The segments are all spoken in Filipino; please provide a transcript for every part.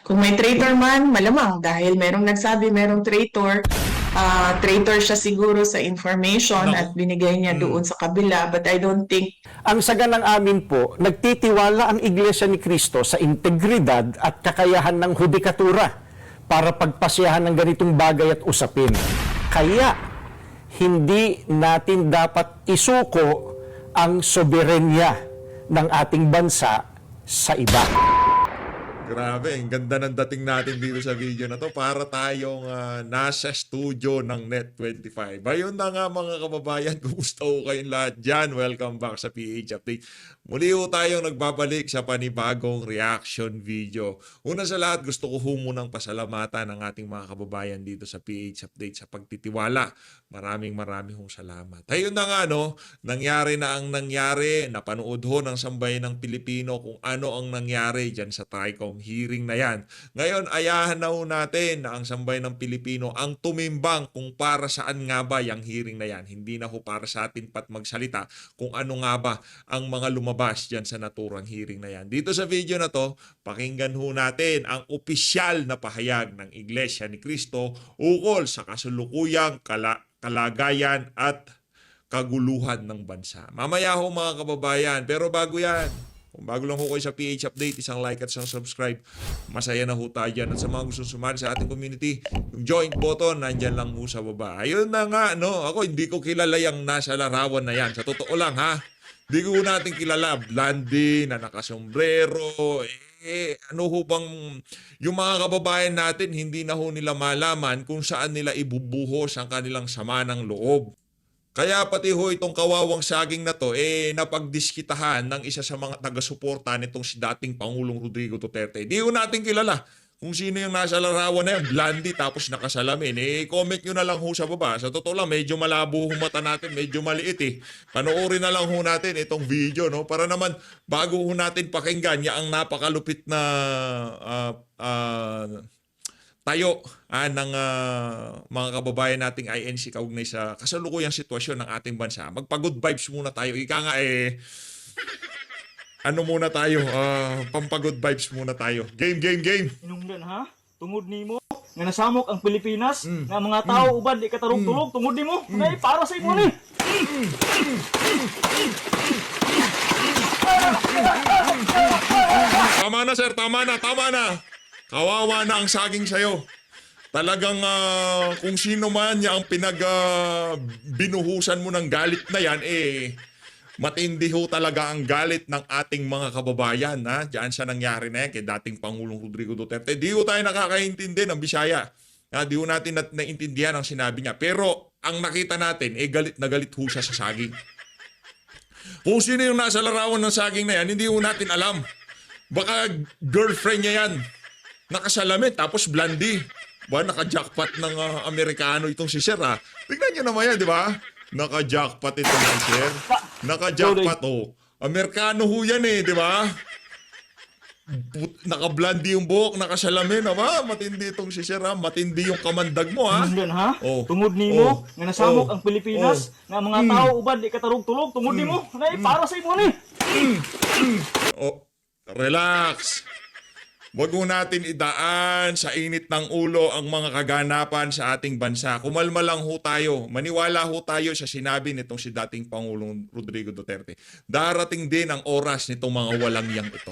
Kung may traitor man, malamang dahil merong nagsabi merong traitor, traitor siya siguro sa information Naku. at binigay niya doon sa kabila. But I don't think Ang saganang amin po, nagtitiwala ang Iglesia ni Cristo sa integridad at kakayahan ng hudikatura para pagpasyahan ng ganitong bagay at usapin. Kaya, hindi natin dapat isuko ang soberenya ng ating bansa sa iba. Grabe, ang ganda ng dating natin dito sa video na to para tayong nasa studio ng Net25. Ayun na nga mga kababayan, kumusta ho kayong lahat dyan? Welcome back sa PH Update. Muli ho tayong nagbabalik sa panibagong reaction video. Una sa lahat, gusto ko munang pasalamatan ang ating mga kababayan dito sa PH Update sa pagtitiwala. Maraming hong salamat. Ayun na nga nangyari na ang nangyari. Napanood ho ng sambayan ng Pilipino kung ano ang nangyari dyan sa TRICOM hearing na yan. Ngayon, ayahan na ho natin na ang sambayan ng Pilipino ang tumimbang kung para saan nga ba yung hearing na yan. Hindi na ho para sa atin pat magsalita kung ano nga ba ang mga lumabas dyan sa naturang hearing na yan. Dito sa video na to, pakinggan ho natin ang opisyal na pahayag ng Iglesia ni Cristo ukol sa kasulukuyang kalagayan at kaguluhan ng bansa. Mamaya ho mga kababayan, pero bago yan, kung bago lang ho kayo sa PH Update, isang like at isang subscribe. Masaya na ho tayo dyan. At sa mga gusto sumali sa ating community, yung join button, nandyan lang ho sa baba. Ayun na nga, ako hindi ko kilala yung nasa larawan na yan. Sa totoo lang, hindi ko natin kilala. Blondie, na nakasombrero, ano ho bang, yung mga kababayan natin, hindi na ho nila malaman kung saan nila ibubuhos ang kanilang sama ng loob. Kaya pati ho itong kawawang saging na to, napagdiskitahan ng isa sa mga taga-suporta nitong si dating Pangulong Rodrigo Duterte. Di ho natin kilala kung sino yung nasa larawan na yan, Blondie tapos nakasalamin. Comment nyo na lang ho sa baba. Sa totoo lang, medyo malabo ho mata natin, medyo maliit Panoorin na lang ho natin itong video, para naman bago ho natin pakinggan ang napakalupit na tayo ng mga kababayan nating INC kaugnay sa kasalukuyang sitwasyon ng ating bansa. Magpa-good vibes muna tayo. Ika nga ano muna tayo, pampagod vibes muna tayo. Game. Inungdan ha? Tungod nimo nga nasamok ang Pilipinas nga mga tao uban di katarong-tulog tungod nimo ngay para sa imo ni. Tama na sir, tama na. Kawawa na ang saging sayo. Talagang kung sino man ang binuhusan mo ng galit na yan, matindi ho talaga ang galit ng ating mga kababayan. Diyan sa nangyari na yan kay dating Pangulong Rodrigo Duterte. Di ho tayo nakakaintindi ng Bisaya. Di ho natin naintindihan ang sinabi niya. Pero ang nakita natin, galit na galit ho siya sa saging. Kung sino yung nasa larawan ng saging na yan, hindi ho natin alam. Baka girlfriend niya yan. Nakasalamin, tapos Blondie. Naka-jackpot ng Amerikano itong si Sir Tignan niyo naman yan, di ba? Naka-jackpot itong si Sir. Naka-jackpot Amerikano ho yan di ba? Naka-Blondie yung buhok, nakasalamin matindi itong si Sir Matindi yung kamandag mo Inungdan ha? Tungod nimo nga nasamok ang Pilipinas nga mga tao uban di katarong-tulog tungod nimo ngay para sa imo ni. Relax. Huwag mo natin idaan sa init ng ulo ang mga kaganapan sa ating bansa. Kumalma lang ho tayo. Maniwala ho tayo sa sinabi nitong si dating Pangulong Rodrigo Duterte. Darating din ang oras nitong mga walangyang ito.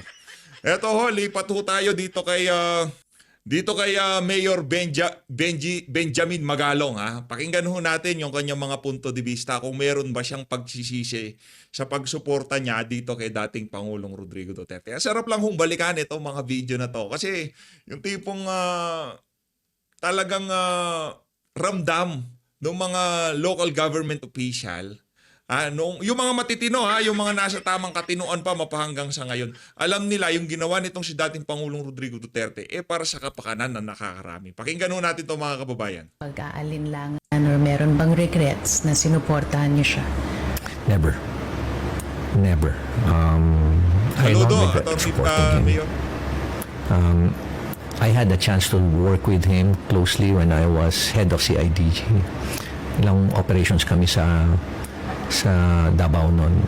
Eto ho, lipat ho tayo dito kay Mayor Benjamin Magalong Pakinggan ho natin yung kanyang mga punto de vista kung meron ba siyang pagsisisi sa pagsuporta niya dito kay dating Pangulong Rodrigo Duterte. Sarap lang hong balikan itong mga video na to kasi yung tipong talagang ramdam ng mga local government official yung mga matitino yung mga nasa tamang katinoan pa mapahanggang sa ngayon, alam nila yung ginawa nitong si dating Pangulong Rodrigo Duterte para sa kapakanan na nakakarami. Pakinggan ho natin 'to mga kababayan. Pag-aalinlangan or meron bang regrets na sinuportahan niyo siya? Never. I Saludo, don't regret Atty. supporting him. Mayor. I had the chance to work with him closely when I was head of CIDG. Ilang operations kami sa Davao noon.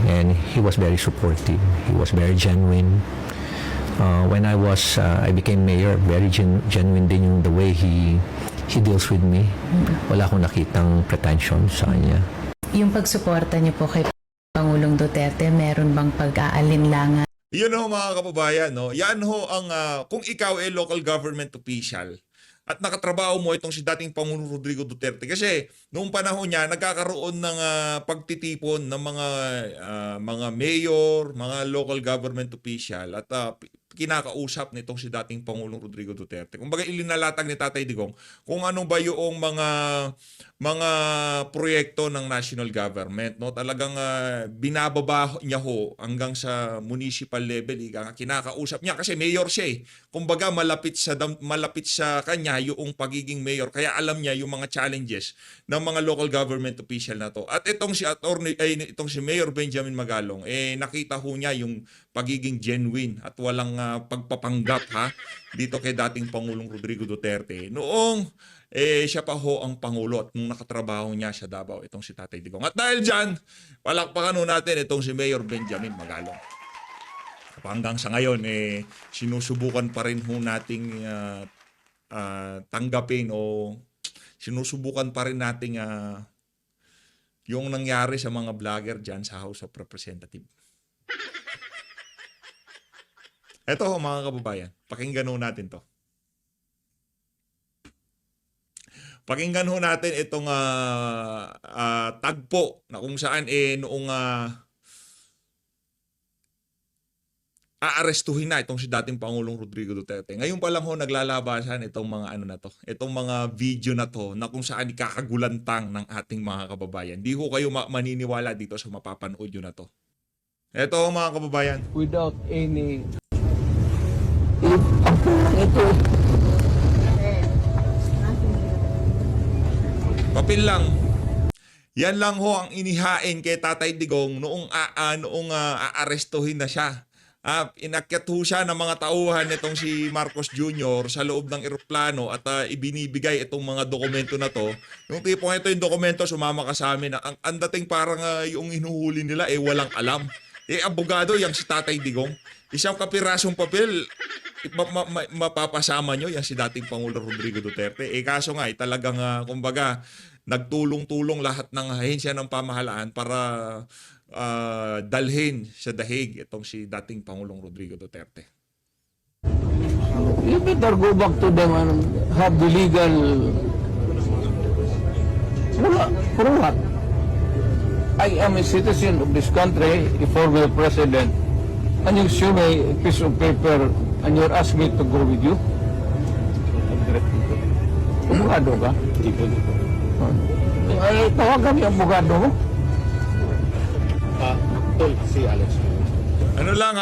And he was very supportive. He was very genuine. When I became mayor, very genuine din yung the way he deals with me. Wala akong nakitang pretension sa kanya. Yung pagsuporta niyo po kay Pangulong Duterte, meron bang pag-aalinlangan? Yun ho mga kababayan, no? Yan ho ang kung ikaw ay local government official at nakatrabaho mo itong si dating Pangulong Rodrigo Duterte kasi noong panahon niya nagkakaroon ng pagtitipon ng mga mayor, mga local government official at kinakausap nitong si dating Pangulong Rodrigo Duterte. Kumbaga ilinalatag ni Tatay Digong kung ano ba yung mga proyekto ng national government, no? Talagang binababa niya ho hanggang sa municipal level, kinakausap niya kasi mayor siya eh. Kumbaga malapit sa kanya yung pagiging mayor kaya alam niya yung mga challenges ng mga local government official na to. At itong si Mayor Benjamin Magalong nakita ho niya yung pagiging genuine at walang pagpapanggap dito kay dating Pangulong Rodrigo Duterte noong siya pa ho ang Pangulo at nung nakatrabaho niya sa Davao itong si Tatay Digong. At dahil dyan, palakpakan ho natin itong si Mayor Benjamin Magalong. Hanggang sa ngayon, sinusubukan pa rin ho nating tanggapin o sinusubukan pa rin nating yung nangyari sa mga vlogger dyan sa House of Representatives. Ito ho mga kababayan, pakinggan ho natin to. Pakinggan ho natin itong tagpo na kung saan noong aarestuhin na itong si dating Pangulong Rodrigo Duterte. Ngayon pa lang ho naglalabasan itong mga itong mga video na to na kung saan ikakagulantang ng ating mga kababayan. Di ho kayo maniniwala dito sa mapapanood yun na to. Ito ho mga kababayan. Without any Papel lang. Yan lang ho ang inihain kay Tatay Digong noong aarestuhin na siya. Inakyat ho siya ng mga tauhan nitong si Marcos Jr. sa loob ng eroplano at ibinibigay itong mga dokumento na to. Yung tipong ito yung dokumento, sumama ka sa amin. Ang dating parang yung hinuhuli nila walang alam. Abogado yang si Tatay Digong. Isang kapirasong papel, mapapasama nyo yan si dating Pangulo Rodrigo Duterte. Kaso nga, talagang kumbaga, nagtulong-tulong lahat ng ahensya ng pamahalaan para dalhin sa dahig itong si dating Pangulong Rodrigo Duterte. you better go back to them and have the legal for what? I am a citizen of this country, a former president, and you show me a piece of paper and you're asking me to go with you? Abogado ka? Ay, tawagan yung abogado mo. Si Alex. Ano lang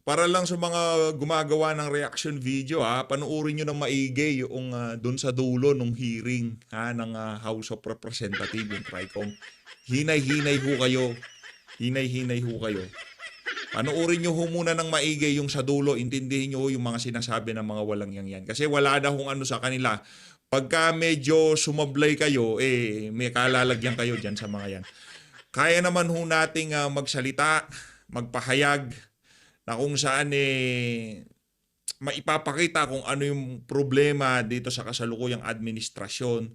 para lang sa mga gumagawa ng reaction video panoorin nyo ng maigi yung doon sa dulo ng hearing ng House of Representatives, yung TRICOM. Hinay-hinay ho kayo. Hinay-hinay ho kayo. Panoorin nyo ho muna ng maigi yung sa dulo, intindihin nyo yung mga sinasabi ng mga walang yan. Kasi wala na hong sa kanila. Pagka medyo sumablay kayo, may kalalagyan kayo dyan sa mga yan. Kaya naman ho nating magsalita, magpahayag, na kung saan maipapakita kung ano yung problema dito sa kasalukuyang administrasyon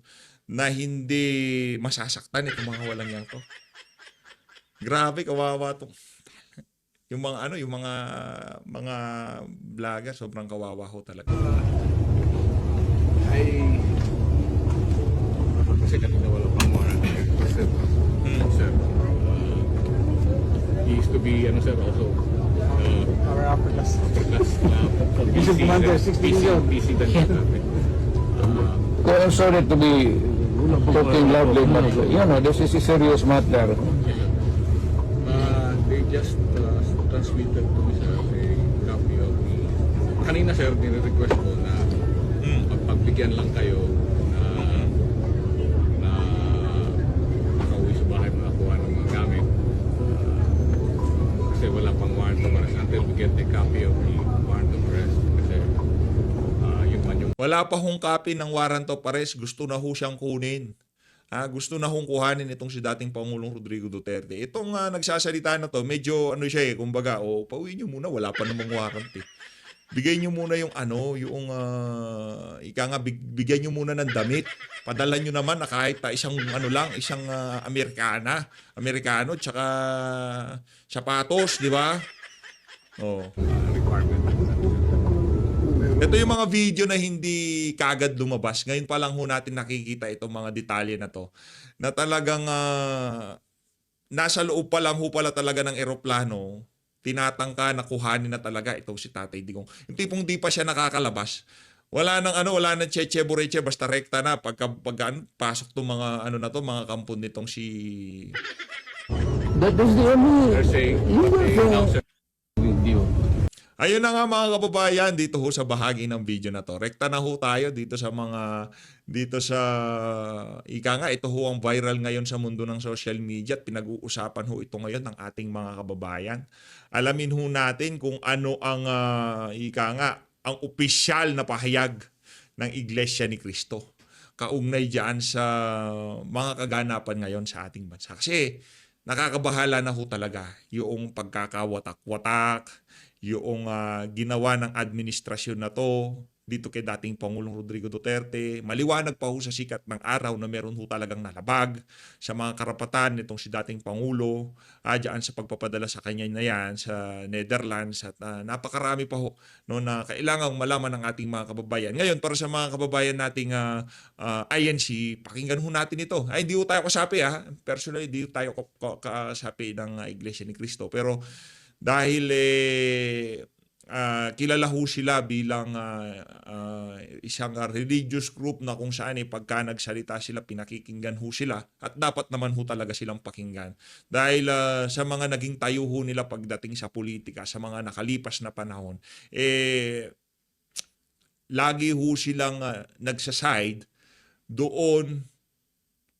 na hindi masasaktan itong mga walang yan to. Grabe, kawawa to. Yung mga yung mga vlogger, sobrang kawawa ho talaga. Kasi kanina wala pang mga sir. He used to be sir also our upper class He's a commander, 16 years old. PC that I'm sorry to be talking loudly, but this is a serious matter. they just transmitted to me sir a copy of the kanina sir nire-request ko na pagbigyan lang kayo na makauwi sa bahay makakuha ng mga gamit kasi wala pang warrant of arrest until we get a copy of the warrant of arrest kasi yung Wala pa hong copy ng warrant of arrest, gusto na ho siyang kunin. gusto na hong kuhanin itong si dating Pangulong Rodrigo Duterte. Itong nagsasalita na to, medyo ano siya kumbaga, pauwi nyo muna, wala pa namang warrant eh. Bigay nyo muna yung bigyan nyo muna ng damit. Padala nyo naman na kahit isang isang Amerikano, tsaka sapatos, di ba? Ito yung mga video na hindi kagad lumabas. Ngayon pa lang ho natin nakikita itong mga detalye na to. Na talagang nasa loob pa lang ho pala talaga ng eroplano, tinatangka na kuhanin na talaga itong si Tatay Digong. Yung tipong di pa siya nakakalabas. Wala nang cheche-boreche, basta rekta na pagka pasok tong mga mga kampon nitong si That is the only They're saying, legal they thing now said with you. Ayun na nga mga kababayan, dito ho sa bahagi ng video na to. Rekta na ho tayo dito sa ito ho ang viral ngayon sa mundo ng social media at pinag-uusapan ho ito ngayon ng ating mga kababayan. Alamin ho natin kung ano ang ang opisyal na pahayag ng Iglesia ni Cristo kaugnay diyan sa mga kaganapan ngayon sa ating bansa. Kasi nakakabahala na ho talaga yung pagkakawatak-watak, yung ginawa ng administrasyon na to dito kay dating Pangulong Rodrigo Duterte. Maliwanag pa ho sa sikat ng araw na meron ho talagang nalabag sa mga karapatan nitong si dating Pangulo diyan sa pagpapadala sa kanya na yan sa Netherlands at napakarami pa ho na kailangang malaman ng ating mga kababayan. Ngayon, para sa mga kababayan nating INC, pakinggan ho natin ito. Ay, hindi ho tayo kasapi personally, hindi ho tayo kasapi ng Iglesia ni Cristo. Pero dahil kilala ho sila bilang isang religious group na kung saan pagka nagsalita sila, pinakikinggan ho sila at dapat naman ho talaga silang pakinggan. Dahil sa mga naging tayo ho nila pagdating sa politika, sa mga nakalipas na panahon, lagi ho silang nagsaside doon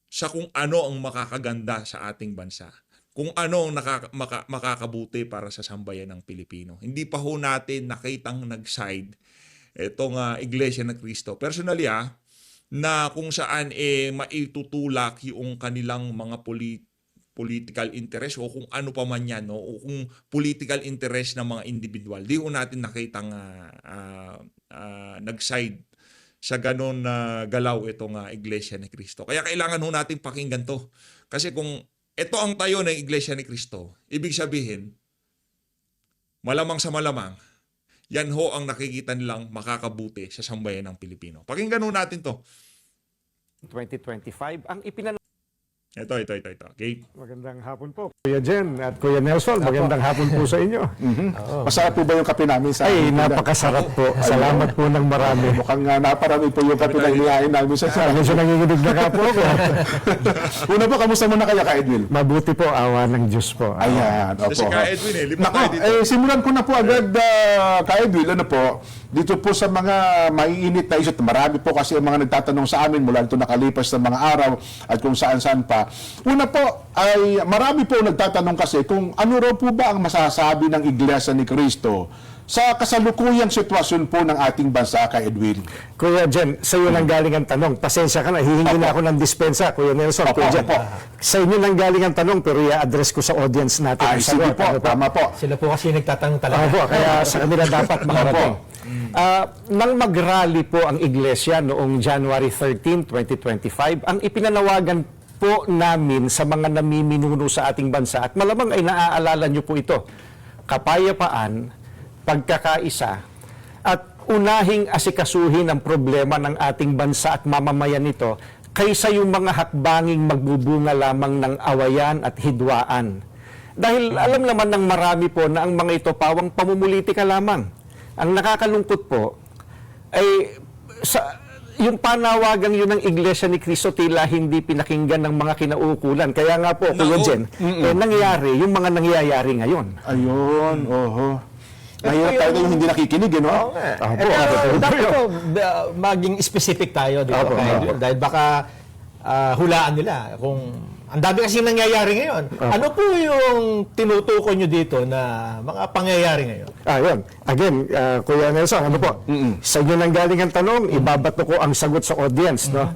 sa kung ano ang makakaganda sa ating bansa. Kung ano ang makakabuti para sa sambayan ng Pilipino. Hindi pa ho natin nakitang nag-side itong Iglesia ng Cristo. Personally na kung saan maitutulak yung kanilang mga political interest o kung ano pa man yan, o kung political interest ng mga individual. Di ho natin nakitang nag-side sa ganon na galaw itong Iglesia ni Cristo. Kaya kailangan ho natin pakinggan to. Kasi kung ito ang tayo ng Iglesia ni Cristo, ibig sabihin, malamang sa malamang, yan ho ang nakikita nilang makakabuti sa sambayan ng Pilipino. Pakinggan ho natin to. 2025, ang Ito. Okay? Magandang hapon po, Kuya Jen at Kuya Nelson. Magandang hapon po sa inyo. Masarap po ba yung kape namin sa Ay, napakasarap po. Salamat po ng marami. Mukhang naparami po yung kape na inihain namin sa Medyo nanginginig na ka po ako. Una po, kamusta muna kaya ka, Edwin? Mabuti po, awa ng Diyos po. Ayan, opo. Kasi ka Edwin lipat Nako, tayo dito. simulan ko na po agad, ka Edwin, dito po sa mga maiinit na isot. Marami po kasi ang mga nagtatanong sa amin mula ito nakalipas ng mga araw at kung saan-saan pa. Una po, ay marami po nagtatanong kasi kung ano raw po ba ang masasabi ng Iglesia ni Cristo sa kasalukuyang sitwasyon po ng ating bansa, ka Edwin. Kuya Jen, sa iyo nang galing ang tanong. Pasensya ka na, hihingi na ako ng dispensa, Kuya Nelson. Kuya Jen, sa inyo nang galing ang tanong, pero i-address ko sa audience natin. Ay, sige po, tama po. Sila po kasi nagtatanong talaga. Opo, kaya sa kanila dapat makarating. Nang mag-rally po ang Iglesia noong January 13, 2025, ang ipinanawagan po namin sa mga namiminuno sa ating bansa, at malamang ay naaalala nyo po ito, kapayapaan, pagkakaisa, at unahing asikasuhin ang problema ng ating bansa at mamamayan nito kaysa yung mga hakbanging magbubunga lamang ng awayan at hidwaan. Dahil alam naman ng marami po na ang mga ito pawang pamumulitika lamang. Ang nakakalungkot po ay yung panawagang yun ng Iglesia ni Cristo tila hindi pinakinggan ng mga kinauukulan. Kaya nga po, Kuya Jen, nangyayari yung mga nangyayari ngayon. Ayun, oho. Mahirap tayo yung hindi nakikinig, no? Dapat po, maging specific tayo dito. Dahil baka hulaan nila kung ang dami kasi nangyayari ngayon. Ano po yung tinutukoy nyo dito na mga pangyayari ngayon? Yun. Again, Kuya Nelson, ano po? Sa inyo nang galing ang tanong, ibabato ko ang sagot sa audience, no?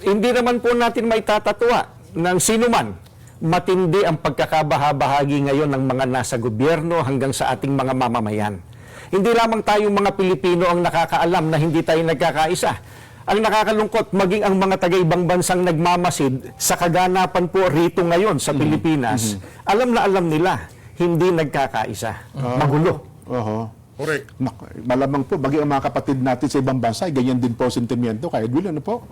Hindi naman po natin may tatatwa ng sino man. Matindi ang pagkakabahabahagi ngayon ng mga nasa gobyerno hanggang sa ating mga mamamayan. Hindi lamang tayong mga Pilipino ang nakakaalam na hindi tayo nagkakaisa. Ang nakakalungkot, maging ang mga taga-ibang bansang nagmamasid sa kaganapan po rito ngayon sa Pilipinas, alam na alam nila, hindi nagkakaisa. Magulo. Correct. Malamang po, maging ang mga kapatid natin sa ibang bansa, ganyan din po sentimiento. Kaya Edwin, ano po?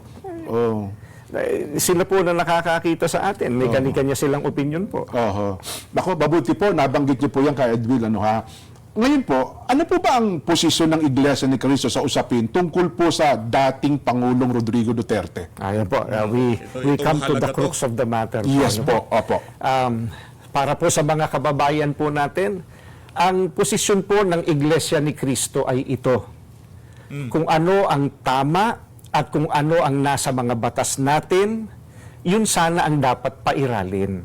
Sila po na nakakakita sa atin. May kanya-kanya silang opinion po. Ako, mabuti po, nabanggit niyo po yan kay Edwin, ano ha? Ngayon po, ano po ba ang posisyon ng Iglesia ni Cristo sa usapin tungkol po sa dating Pangulong Rodrigo Duterte? Ayan po, we come to the halaga crux of the matter. Yes Ano po, opo. Para po sa mga kababayan po natin, ang posisyon po ng Iglesia ni Cristo ay ito. Kung ano ang tama at kung ano ang nasa mga batas natin, yun sana ang dapat pairalin.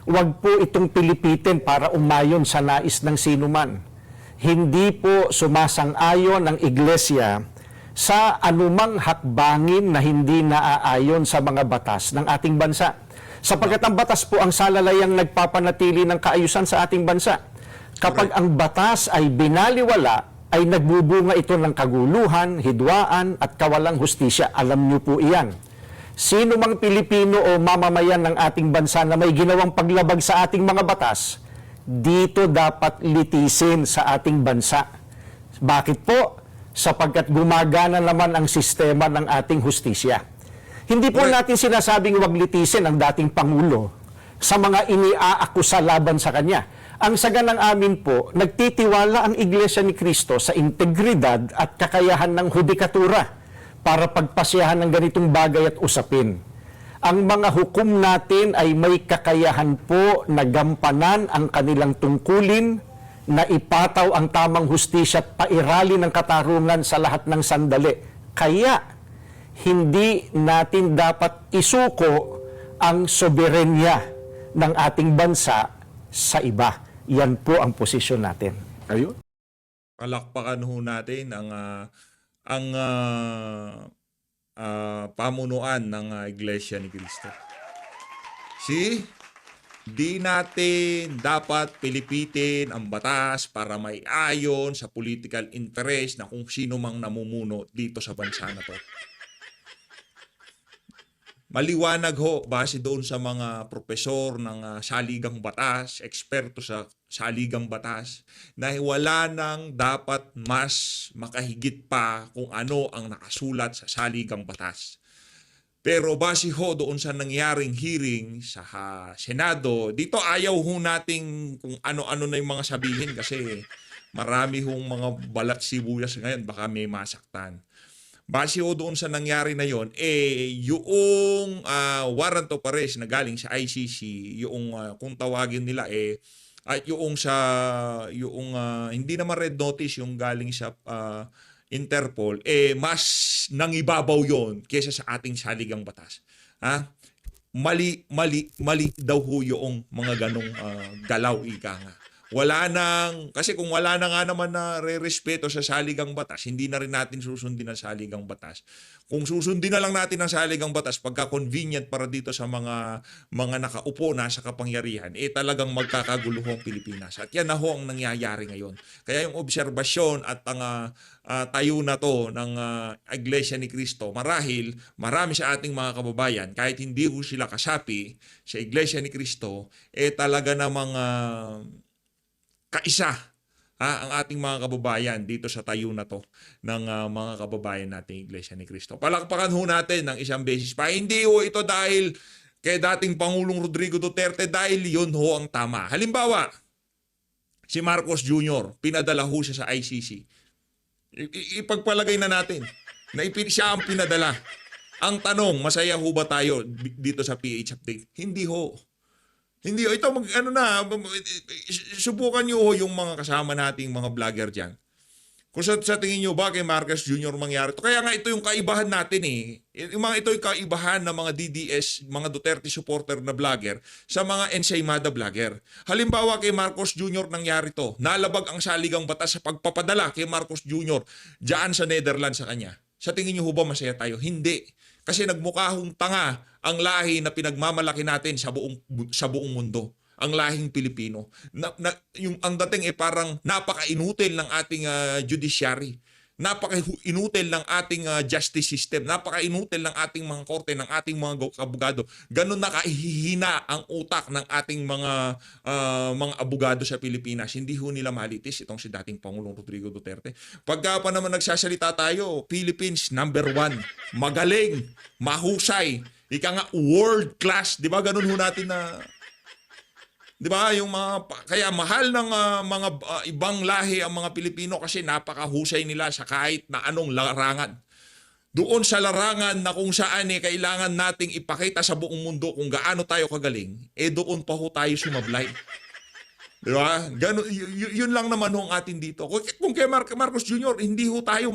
Huwag po itong pilipitin para umayon sa nais ng sinuman. Hindi po sumasang-ayon ang Iglesia sa anumang hakbangin na hindi naaayon sa mga batas ng ating bansa. Sapagkat ang batas po ang salalayang nagpapanatili ng kaayusan sa ating bansa. Kapag ang batas ay binaliwala, ay nagbubunga ito ng kaguluhan, hidwaan at kawalang hustisya. Alam niyo po iyan. Sino mang Pilipino o mamamayan ng ating bansa na may ginawang paglabag sa ating mga batas, dito dapat litisin sa ating bansa. Bakit po? Sapagkat gumagana naman ang sistema ng ating hustisya. Hindi po natin sinasabing wag litisin ang dating Pangulo sa mga iniaakusa laban sa kanya. Ang saganang amin po, nagtitiwala ang Iglesia ni Cristo sa integridad at kakayahan ng hudikatura para pagpasyahan ng ganitong bagay at usapin. Ang mga hukom natin ay may kakayahan po na gampanan ang kanilang tungkulin, na ipataw ang tamang hustisya at pairali ng katarungan sa lahat ng sandali. Kaya, hindi natin dapat isuko ang soberenya ng ating bansa sa iba. Yan po ang posisyon natin. Ayun. Palakpakan ho natin ang pamunuan ng Iglesia ni Cristo. Di natin dapat pilipitin ang batas para may ayon sa political interest na kung sino mang namumuno dito sa bansa na to. Maliwanag ho, base doon sa mga propesor ng saligang batas, eksperto sa saligang batas, na wala nang dapat mas makahigit pa kung ano ang nakasulat sa saligang batas. Pero base ho doon sa nangyaring hearing sa Senado, dito ayaw ho nating kung ano-ano na yung mga sabihin kasi marami hong mga balat sibuyas ngayon, baka may masaktan. Base ho doon sa nangyari na yon, yung warrant of arrest na galing sa ICC, yung kung tawagin nila at yung hindi naman red notice yung galing sa Interpol, mas nangibabaw yon kesa sa ating saligang batas. Mali daw ho yung mga ganong galaw ika nga. Kasi kung wala na nga naman na re-respeto sa saligang batas, hindi na rin natin susundin ang saligang batas. Kung susundin na lang natin ang saligang batas pagka convenient para dito sa mga nakaupo na sa kapangyarihan, talagang magkakagulo ho ang Pilipinas. At yan na ho ang nangyayari ngayon. Kaya yung obserbasyon at ang tayo na to ng Iglesia ni Cristo, marahil marami sa ating mga kababayan, kahit hindi ho sila kasapi sa Iglesia ni Cristo, talaga namang kaisa ang ating mga kababayan dito sa tayo na to ng mga kababayan nating Iglesia ni Cristo. Palakpakan ho natin ng isang beses pa. Hindi ho ito dahil kay dating Pangulong Rodrigo Duterte, dahil yun ho ang tama. Halimbawa, si Marcos Jr., pinadala ho siya sa ICC. Ipagpalagay na natin na siya ang pinadala. Ang tanong, masaya ho ba tayo dito sa PH Update? Hindi ho. Hindi, ito subukan nyo yung mga kasama nating mga vlogger dyan. Kung sa tingin nyo ba kay Marcos Jr. mangyari ito? Kaya nga ito yung kaibahan natin ito yung kaibahan ng mga DDS, mga Duterte supporter na vlogger sa mga ensaymada vlogger. Halimbawa kay Marcos Jr. nangyari ito. Nalabag ang saligang batas sa pagpapadala kay Marcos Jr. dyan sa Netherlands sa kanya. Sa tingin niyo ho ba masaya tayo? Hindi. Kasi nagmukha hong tanga ang lahi na pinagmamalaki natin sa buong mundo. Ang lahing Pilipino. Ang dating parang napaka-inutil ng ating judiciary. Napaka-inutil ng ating justice system. Napaka-inutil ng ating mga korte, ng ating mga abogado. Ganun nakahihina ang utak ng ating mga abogado sa Pilipinas. Hindi ho nila malitis itong si dating Pangulong Rodrigo Duterte. Pagka pa naman nagsasalita tayo, Philippines, #1. Magaling, mahusay, ika nga world class. Di ba ganun ho natin na... Di ba? Kaya mahal ng mga ibang lahi ang mga Pilipino kasi napakahusay nila sa kahit na anong larangan. Doon sa larangan na kung saan kailangan nating ipakita sa buong mundo kung gaano tayo kagaling, doon pa ho tayo sumablay. Di ba? Yun lang naman ho ang atin dito. Kung kay Marcos Jr., hindi ho tayo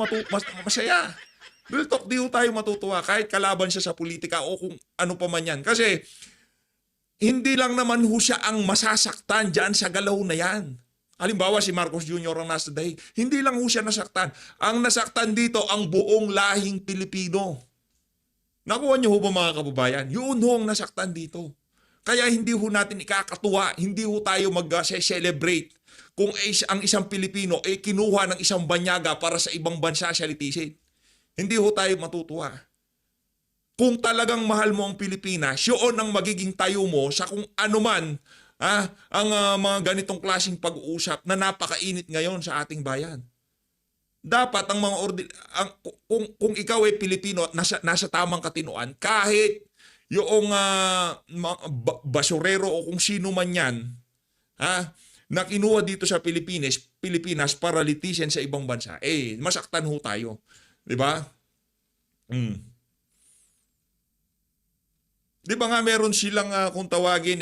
masaya. Real talk, di ho tayo matutuwa kahit kalaban siya sa politika o kung ano pa man yan. Kasi hindi lang naman ho siya ang masasaktan dyan sa galaw na yan. Halimbawa si Marcos Jr. ang nasa dahig. Hindi lang ho siya nasaktan. Ang nasaktan dito ang buong lahing Pilipino. Nakuha niyo ho ba mga kababayan? Yun ho ang nasaktan dito. Kaya hindi ho natin ikakatuwa, hindi ho tayo mag-celebrate kung ang isang Pilipino kinuha ng isang banyaga para sa ibang bansa siya litisin. Hindi ho tayo matutuwa. Kung talagang mahal mo ang Pilipinas, yun ang magiging tayo mo sa kung ano man ang mga ganitong klaseng pag-uusap na napakainit ngayon sa ating bayan. Dapat ang mga kung ikaw ay Pilipino at nasa tamang katinoan, kahit yung basurero o kung sino man yan, na kinuha dito sa Pilipinas para litisin sa ibang bansa, masaktan ho tayo. Di ba? Di ba nga meron silang kung tawagin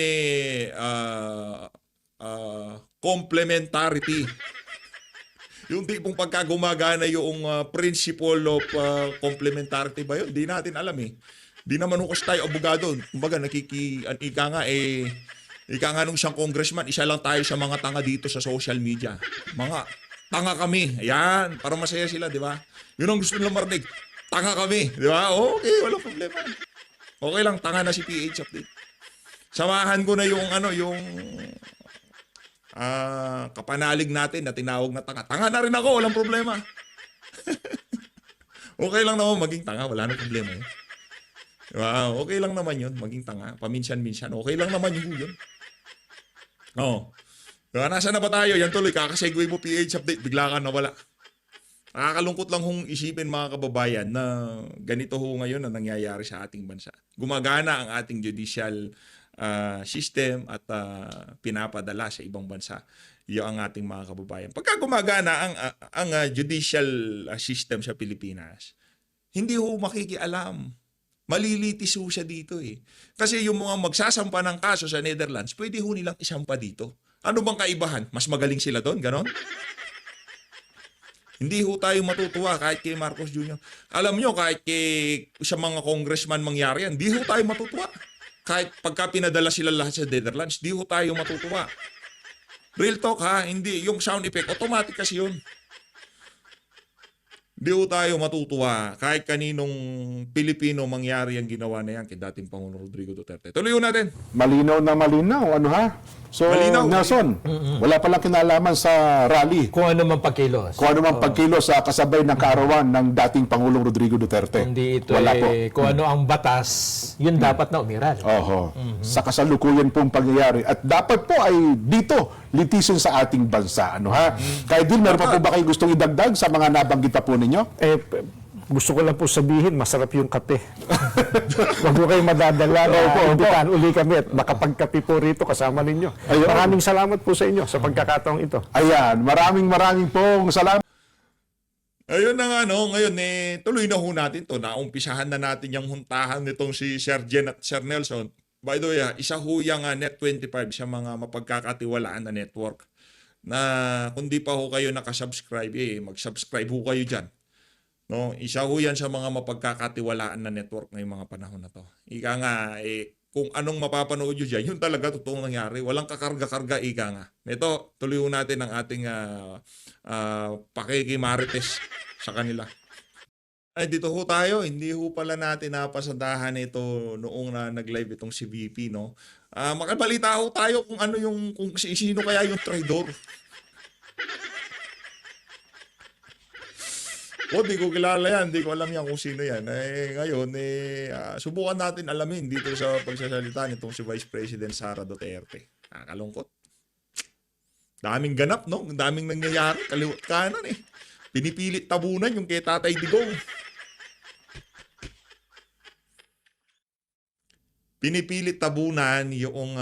complementarity. Yung tipong pagkagumagana yung principle of complementarity ba yun? Di natin alam eh. Di naman hukas tayo abogado. Kumbaga ika nga nung isang congressman, isa lang tayo sa mga tanga dito sa social media. Mga tanga kami. Ayan, para masaya sila, di ba? Yun ang gusto nilang marinig. Tanga kami, di ba? Okay, walang problema. Okay lang, tanga na si PH update. Samahan ko na yung kapanalig natin na tinawag na tanga. Tanga na rin ako, walang problema. Okay lang naman maging tanga, wala nang problema yun. Diba? Okay lang naman yun, maging tanga. Paminsan-minsan, okay lang naman yun. Diba? Nasa na ba tayo? Yan tuloy, kakasegue mo PH update, bigla ka nawala. Nakakalungkot lang hong isipin mga kababayan na ganito ho ngayon na nangyayari sa ating bansa. Gumagana ang ating judicial system at pinapadala sa ibang bansa. Iyon ang ating mga kababayan. Pagka gumagana ang judicial system sa Pilipinas, hindi ho makikialam. Malilitis ho siya dito eh. Kasi yung mga magsasampa ng kaso sa Netherlands, pwede ho nilang isampa dito. Ano bang kaibahan? Mas magaling sila doon? Ganon? Hindi ho tayo matutuwa kahit kay Marcos Jr. Alam nyo, kahit sa mga congressman mangyari yan, hindi ho tayo matutuwa. Kahit pagka pinadala sila lahat sa Netherlands, hindi ho tayo matutuwa. Real talk ha, hindi. Yung sound effect, automatic kasi yun. Hindi ho tayo matutuwa kahit kaninong Pilipino mangyari ang ginawa na yan kay dating Pangulong Rodrigo Duterte. Tuloy natin. Malinaw na malinaw. Ano ha? So, Malinaw. Nelson, wala palang kinalaman sa rally. Kung ano man pagkilos. Kung ano mang pagkilos sa kasabay ng kaarawan ng dating Pangulong Rodrigo Duterte. Hindi ito Wala po. kung ano ang batas, yun dapat na umiral. Oho. Sa kasalukuyan pong pangyayari. At dapat po ay dito, litisin sa ating bansa. Ano ha? Kaya din, meron pa po ba kayo gustong idagdag sa mga nabanggit pa po ninyo? Gusto ko lang po sabihin, masarap yung kape. Huwag mo kayo madadala na imbitahan uli kami at makapagkape po rito kasama ninyo. Ayun. Maraming salamat po sa inyo sa pagkakataong ito. Ayan, maraming pong salamat. Ayun na nga, no? Ngayon, tuloy na ho natin to. Naumpisahan na natin yung huntahan nitong si Sir Jen at Sir Nelson. By the way, isa ho yung Net25 sa mga mapagkakatiwalaan na network. Na kung di pa ho kayo nakasubscribe, mag-subscribe ho kayo dyan. No, isa ho yan sa mga mapagkakatiwalaan na network ngayong mga panahon na to. Ika nga, kung anong mapapanood nyo dyan, yun talaga totoong nangyari. Walang kakarga-karga, ika nga. Ito, tuloy ho natin ang ating pakikimarites sa kanila. Ay, dito ho tayo. Hindi ho pala natin napasadahan ito noong na nag-live itong si VP, no? Makabalita ho tayo kung ano yung, kung sino kaya yung traidor. Di ko kilala yan. Di ko alam yan kung sino yan. Ngayon, subukan natin alamin dito sa pagsasalita nitong si Vice President Sara Duterte. Nakakalungkot. Daming ganap, no? Daming nangyayari. Kaliwat kanan eh. Pinipilit tabunan yung kay Tatay Digong. Pinipilit tabunan yung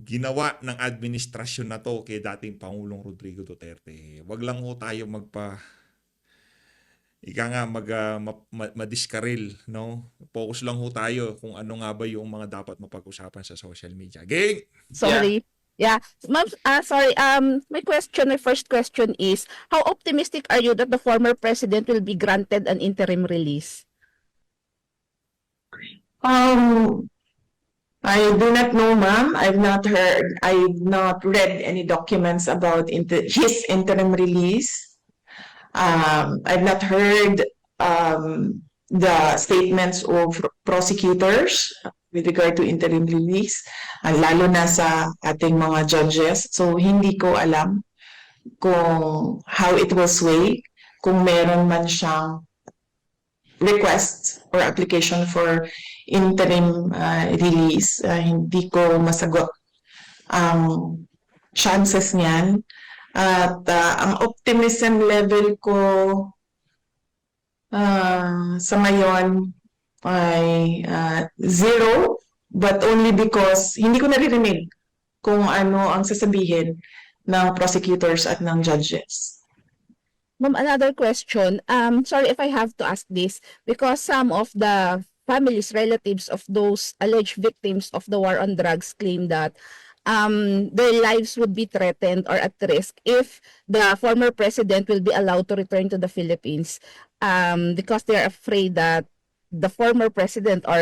ginawa ng administrasyon na to kay dating Pangulong Rodrigo Duterte. Wag lang ho tayo madiskaril, no? Focus lang ho tayo kung ano nga ba yung mga dapat mapag-usapan sa social media. Gang! Sorry. Yeah. Ma'am, sorry. My first question is, how optimistic are you that the former president will be granted an interim release? I do not know, ma'am. I've not read any documents about his interim release. I've not heard the statements of prosecutors with regard to interim release, lalo na sa ating mga judges. So, hindi ko alam kung how it will sway, kung meron man siyang request or application for interim release. Hindi ko masagot ang chances niyan. At ang optimism level ko sa ngayon ay 0, but only because hindi ko naririnig kung ano ang sasabihin ng prosecutors at ng judges. Ma'am, another question. Sorry if I have to ask this, because some of the families, relatives of those alleged victims of the war on drugs claim that their lives would be threatened or at risk if the former president will be allowed to return to the Philippines, because they're afraid that the former president or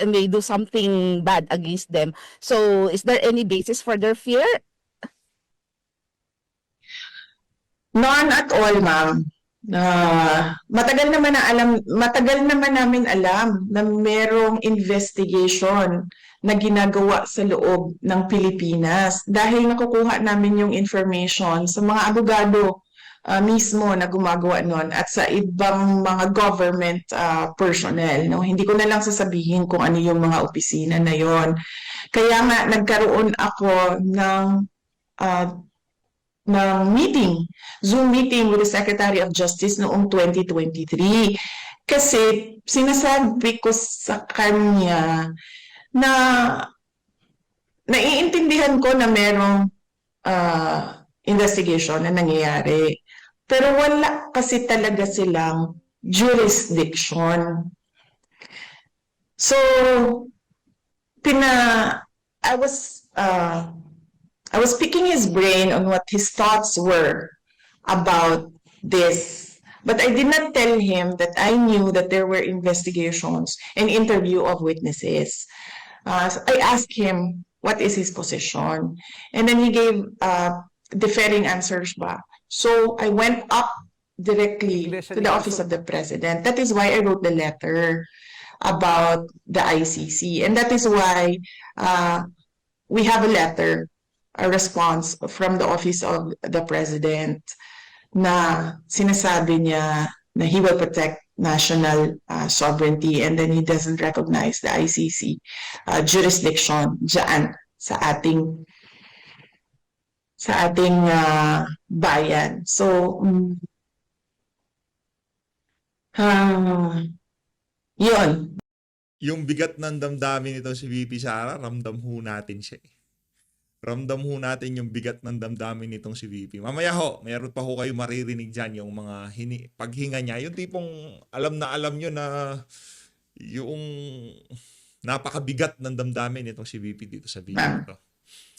may do something bad against them. So, is there any basis for their fear? None at all, ma'am. Matagal naman namin alam na merong investigation na ginagawa sa loob ng Pilipinas dahil nakukuha namin yung information sa mga abogado mismo na gumagawa nun at sa ibang mga government personnel. No? Hindi ko na lang sasabihin kung ano yung mga opisina na yon. Kaya nga nagkaroon ako ng meeting, Zoom meeting with the Secretary of Justice noong 2023. Kasi sinasabi ko sa kanya na naiintindihan ko na merong investigation na nangyayari. Pero wala kasi talaga silang jurisdiction. So, I was picking his brain on what his thoughts were about this. But I did not tell him that I knew that there were investigations and interview of witnesses. So I asked him what is his position. And then he gave differing answers back. So I went up directly to the office of the president. That is why I wrote the letter about the ICC. And that is why we have a letter, a response from the office of the president na sinasabi niya na he will protect national sovereignty and then he doesn't recognize the ICC jurisdiction dyan sa ating bayan. So, yun. Yung bigat ng damdamin nito si VP Sara, ramdam ho natin siya. Ramdam ho natin yung bigat ng damdamin nitong si VP. Mamaya ho, meron pa ho kayo maririnig dyan yung mga paghinga niya. Yung tipong alam nyo na yung napakabigat ng damdamin nitong si VP dito sa video nito.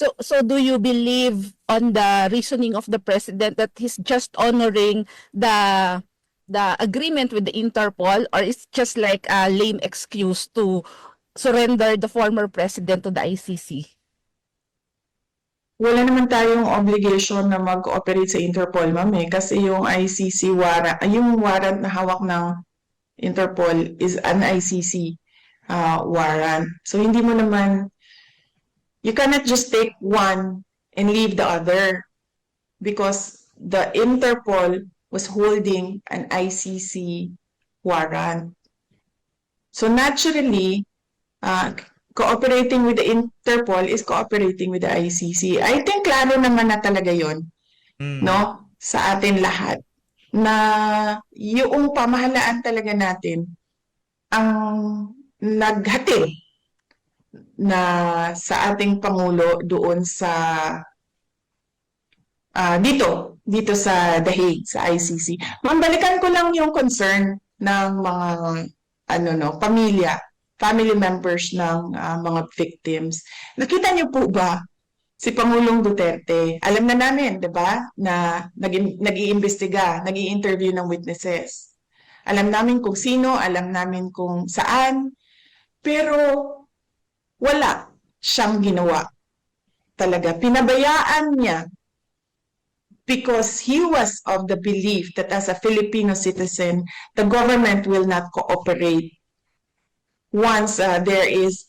So do you believe on the reasoning of the president that he's just honoring the agreement with the Interpol, or it's just like a lame excuse to surrender the former president to the ICC? Wala naman tayong obligation na mag-cooperate sa Interpol, ma'am, kasi yung ICC warrant, yung warrant na hawak ng Interpol is an ICC warrant. So hindi mo naman, you cannot just take one and leave the other because the Interpol was holding an ICC warrant. So naturally, cooperating with the Interpol is cooperating with the ICC. I think klaro naman na talaga yon, no? Sa atin lahat na yung pamahalaan talaga natin ang naghatid na sa ating Pangulo doon sa dito sa The Hague, sa ICC. Mambalikan ko lang yung concern ng mga family members ng mga victims. Nakita niyo po ba si Pangulong Duterte? Alam na namin, 'di ba, na nag-iimbestiga, nag-i-interview ng witnesses. Alam namin kung sino, alam namin kung saan, pero wala siyang ginawa. Talaga, pinabayaan niya because he was of the belief that as a Filipino citizen, the government will not cooperate once there is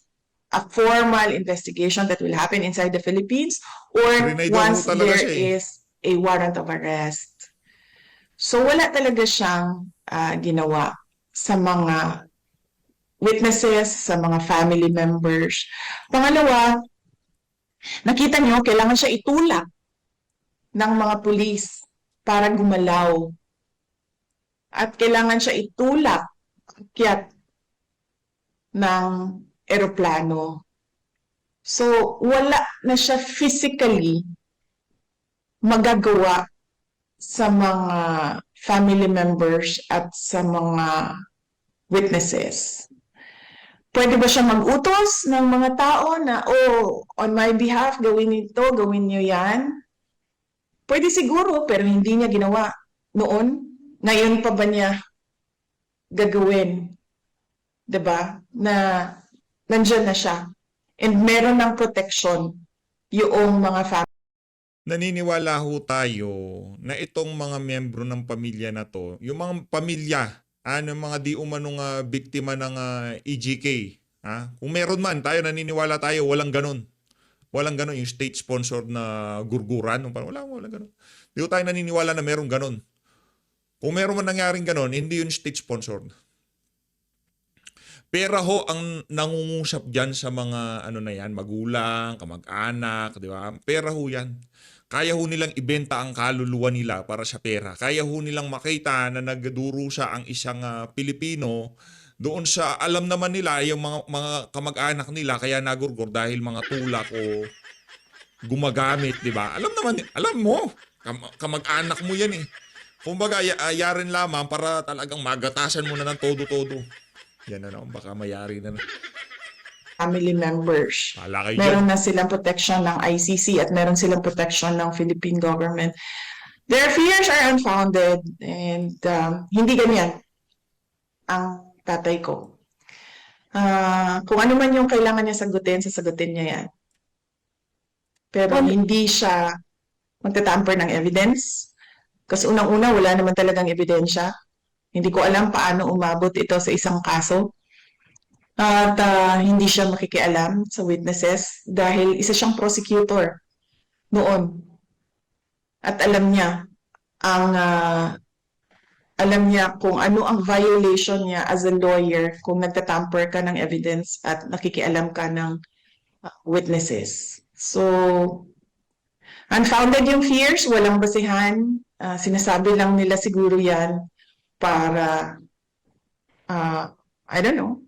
a formal investigation that will happen inside the Philippines or Rinay daw once ho talaga there siya eh. is a warrant of arrest. So wala talaga siyang ginawa sa mga witnesses, sa mga family members. Pangalawa, nakita niyo, kailangan siya itulak ng mga pulis para gumalaw. At kailangan siya itulak akyat ng eroplano. So, wala na siya physically magagawa sa mga family members at sa mga witnesses. Pwede ba siya mag-utos ng mga tao na, on my behalf, gawin ito, gawin niyo yan? Pwede siguro, pero hindi niya ginawa noon. Ngayon pa ba niya gagawin? 'Di ba? Na nandiyan na siya. And meron ng protection yung mga family. Naniniwala ho tayo na itong mga miyembro ng pamilya na to, yung mga pamilya, mga di umanong biktima ng EGK, kung meron man, naniniwala tayo, walang ganun. Walang ganun, yung state-sponsored na gurguran, walang ganun. Di tayo naniniwala na meron ganun. Kung meron man nangyaring ganun, hindi yun state-sponsored. Pera ho ang nangungusap dyan sa mga magulang, kamag-anak, di ba? Pera ho yan. Kaya ho nilang ibenta ang kaluluwa nila para sa pera. Kaya ho nilang makita na nagdurusa ang isang Pilipino doon sa alam naman nila yung mga kamag-anak nila kaya nagurgur dahil mga tulak o gumagamit, di ba? Alam mo, kamag-anak mo yan eh. Kumbaga, yarin lamang para talagang magatasan mo na ng todo-todo. Yan na baka mayari na. Family members. Kayo Meron na silang protection ng ICC at meron silang protection ng Philippine government. Their fears are unfounded and hindi ganyan ang tatay ko. Kung ano man yung kailangan niya sasagutin niya yan. Pero hindi siya magtatamper ng evidence. Kasi unang-una, wala naman talagang ebidensya. Hindi ko alam paano umabot ito sa isang kaso. At hindi siya makikialam sa witnesses dahil isa siyang prosecutor noon. At alam niya kung ano ang violation niya as a lawyer kung nagtatamper ka ng evidence at nakikialam ka ng witnesses. So, unfounded yung fears, walang basihan. Sinasabi lang nila siguro yan para, I don't know,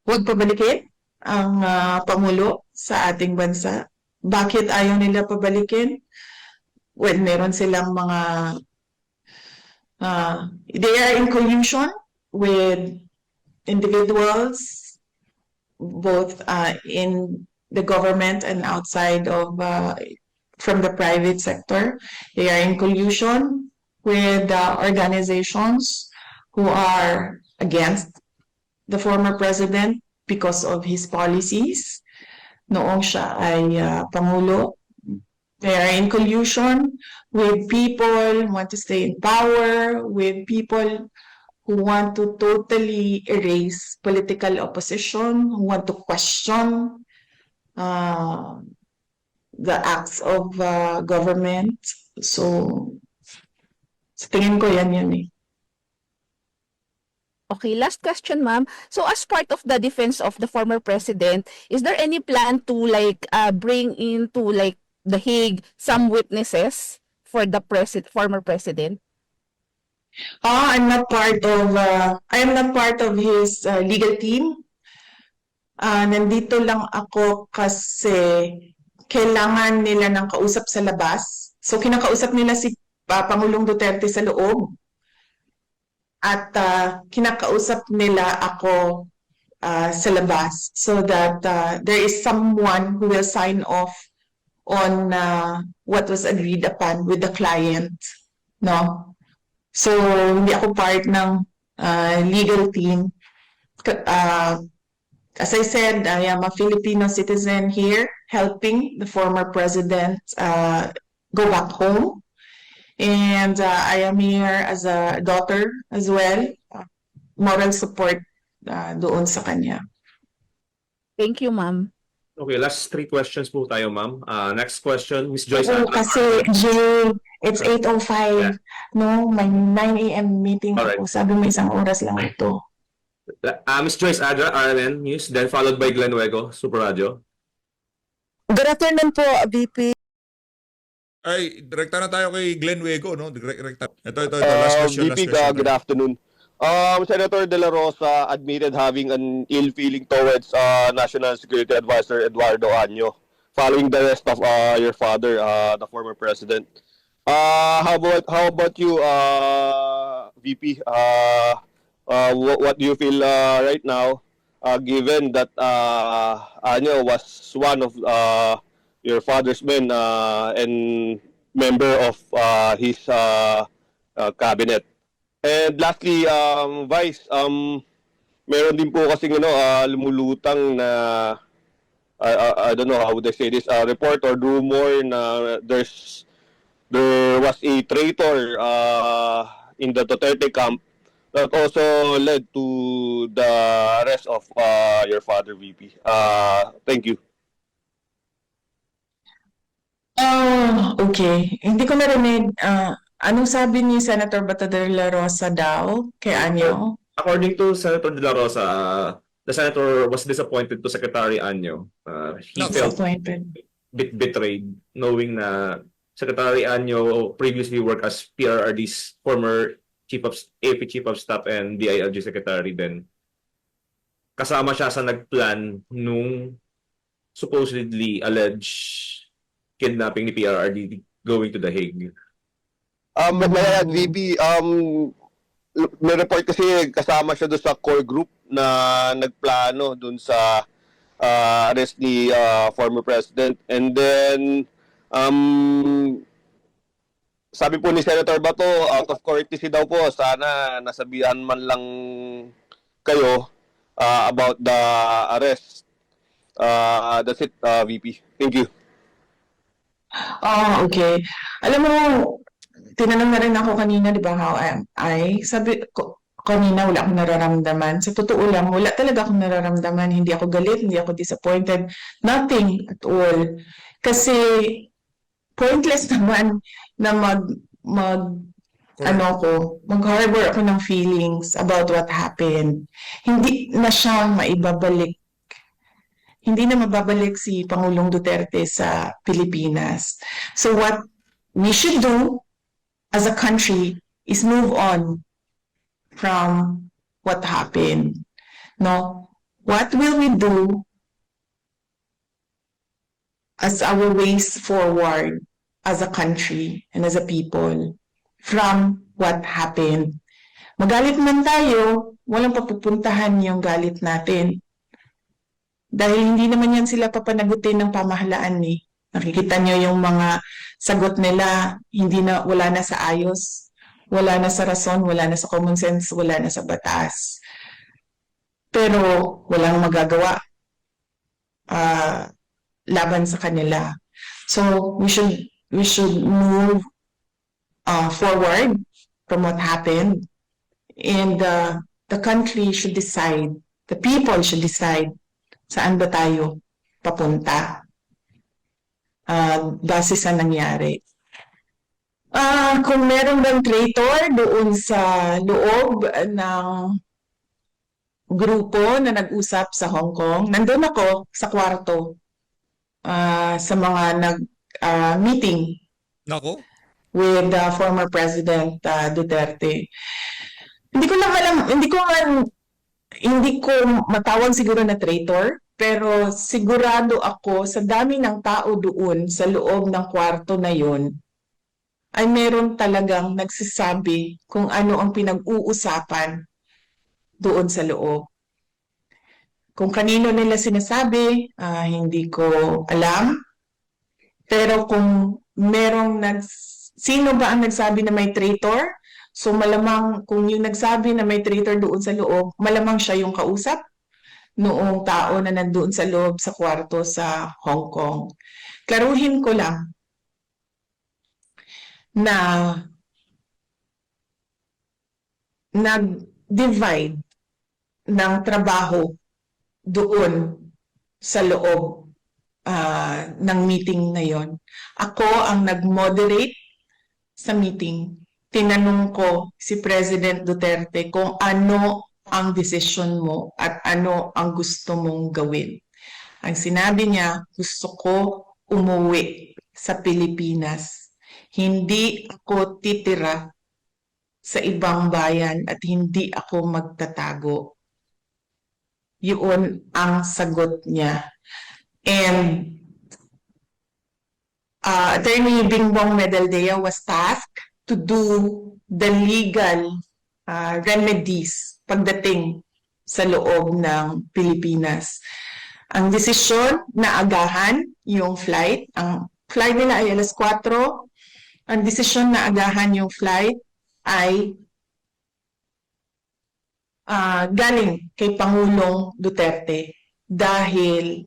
huwag pabalikin ang Pangulo sa ating bansa. Bakit ayaw nila pabalikin? Well, meron silang mga, they are in collusion with individuals, both in the government and outside of, from the private sector. They are in collusion with organizations who are against the former president because of his policies. Noong siya ay Pangulo. They are in collusion with people who want to stay in power, with people who want to totally erase political opposition, who want to question the acts of government. So, sa tingin ko yan eh. Okay, last question, ma'am. So as part of the defense of the former president, is there any plan to bring into The Hague some witnesses for the former president? I am not part of his legal team. Nandito lang ako kasi kailangan nila ng kausap sa labas. So kinakausap nila si Pangulong Duterte sa loob. At kinakausap nila ako sa labas so that there is someone who will sign off on what was agreed upon with the client, no? So hindi ako part ng legal team. As I said, I am a Filipino citizen here helping the former president go back home. And I am here as a daughter as well, moral support doon sa kanya. Thank you, ma'am. Okay, last 3 questions po tayo, ma'am. Next question, Ms. Joyce. Oo, kasi Jay, it's 8:05. Yeah. No, may 9 a.m. meeting Alright. ako. Sabi mo isang oras lang ito. Ms. Joyce Adra, RNN News, then followed by Glenn Wego, Super Radio. Good afternoon po, VP. Ay, direkta na tayo kay Glenn Wego, no? Direkta. Ito, last question, last VP, question. good afternoon. Senator De La Rosa admitted having an ill feeling towards National Security Advisor Eduardo Año following the arrest of your father, the former president. How about you, VP? What do you feel right now, given that Año was one of your father's men and member of his cabinet? And lastly, Vice, meron din po kasing lumulutang na I don't know how would I say this, report or rumor na there was a traitor in the Duterte camp that also led to the arrest of your father, VP. Thank you. Okay. Hindi ko narinig. Anong sabi ni Senator Bato de la Rosa daw kay Año? According to Senator De La Rosa, the senator was disappointed to Secretary Año. He felt Disappointed. bit betrayed, knowing na Secretary Año previously worked as PRRD's former AP Chief of Staff and DILG Secretary then. Kasama siya sa nagplan nung supposedly alleged kidnapping ni PRRD going to The Hague. May add, VP, may report kasi kasama siya doon sa core group na nagplano doon sa arrest ni former president. And then, sabi po ni Senator Bato, out of courtesy daw po, sana nasabihan man lang kayo about the arrest. That's it, VP. Thank you. Okay. Alam mo, tinanong na rin ako kanina, di ba, how am I? Sabi ko, kanina wala akong nararamdaman. Sa totoo lang, wala talaga akong nararamdaman. Hindi ako galit, hindi ako disappointed. Nothing at all. Kasi, pointless naman na mag-harbor ako ng feelings about what happened. Hindi na siya maibabalik. Hindi na mababalik si Pangulong Duterte sa Pilipinas. So what we should do as a country is move on from what happened. No? What will we do as our ways forward as a country and as a people from what happened? Magalit man tayo, walang papupuntahan yung galit natin. Dahil hindi naman yan sila papanagutin ng pamahalaan eh. Nakikita nyo yung mga sagot nila, wala na sa ayos, wala na sa rason, wala na sa common sense, wala na sa batas. Pero walang magagawa laban sa kanila. So we should move forward from what happened And the country should decide, the people should decide saan ba tayo papunta base sa nangyari. Kung meron bang traitor doon sa loob ng grupo na nag-usap sa Hong Kong, nandun ako sa kwarto sa mga nag-meeting Nako. with former President Duterte. Hindi ko matawag siguro na traitor, pero sigurado ako sa dami ng tao doon sa loob ng kwarto na yon ay meron talagang nagsasabi kung ano ang pinag-uusapan doon sa loob. Kung kanino nila sinasabi, hindi ko alam. Pero kung sino ba ang nagsabi na may traitor? So malamang kung yung nagsabi na may traitor doon sa loob, malamang siya yung kausap noong tao na nandoon sa loob sa kwarto sa Hong Kong. Klaruhin ko lang na nag-divide ng trabaho doon sa loob ng meeting na yon. Ako ang nag-moderate sa meeting. Tinanong ko si President Duterte kung ano ang desisyon mo at ano ang gusto mong gawin. Ang sinabi niya, gusto ko umuwi sa Pilipinas. Hindi ako titira sa ibang bayan at hindi ako magtatago. Yun ang sagot niya. And Attorney Bingbong Medaldea was tasked to do the legal remedies pagdating sa loob ng Pilipinas. Ang desisyon na agahan yung flight, ang flight nila ay alas 4, ang desisyon na agahan yung flight ay galing kay Pangulong Duterte dahil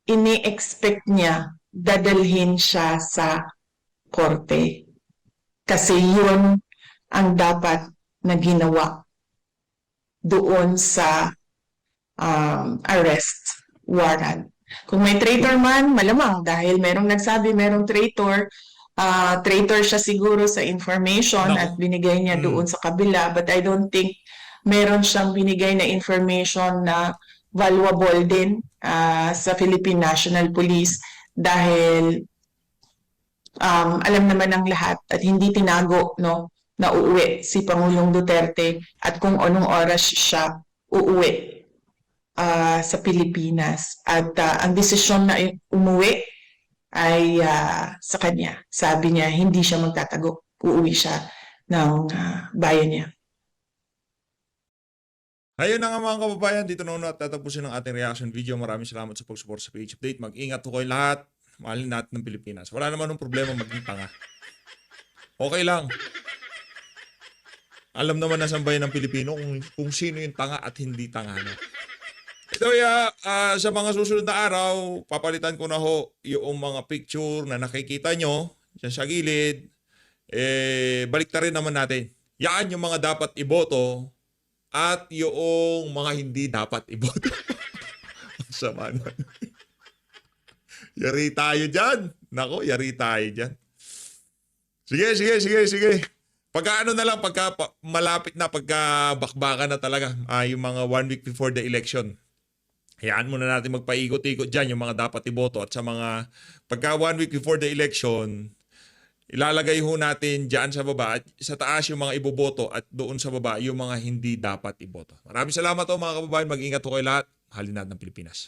ini-expect niya dadalhin siya sa korte. Kasi yun ang dapat na ginawa doon sa arrest warrant. Kung may traitor man, malamang dahil merong nagsabi merong traitor, traitor siya siguro sa information at binigay niya doon sa kabila. But I don't think meron siyang binigay na information na valuable din sa Philippine National Police dahil alam naman ng lahat at hindi tinago na uuwi si Pangulong Duterte at kung anong oras siya uuwi sa Pilipinas. At ang desisyon na umuwi ay sa kanya. Sabi niya, hindi siya magtatago. Uuwi siya ng bayan niya. Ayun na nga mga kababayan, dito na at tatapusin ang ating reaction video. Maraming salamat sa pag-support sa PH Update. Mag-ingat po kayo lahat. Mahalin natin ng Pilipinas. Wala naman ng problema maging tanga. Okay lang. Alam naman na sa bayan ng Pilipino kung sino yung tanga at hindi tanga. No? So sa mga susunod na araw, papalitan ko na ho yung mga picture na nakikita nyo dyan sa gilid. Balik na rin naman natin. Yan yung mga dapat iboto at yung mga hindi dapat iboto. Sama nun. Yari tayo dyan. Nako, yari tayo dyan. Sige. Pagka ano na lang, pagka malapit na, pagka bakbakan na talaga, yung mga 1 week before the election. Hayaan muna natin magpaikot-ikot dyan yung mga dapat iboto. At sa mga, pagka 1 week before the election, ilalagay ho natin dyan sa baba at sa taas yung mga iboboto at doon sa baba yung mga hindi dapat iboto. Maraming salamat mga kababayan. Mag-ingat ho kayo lahat. Mahalin natin ng Pilipinas.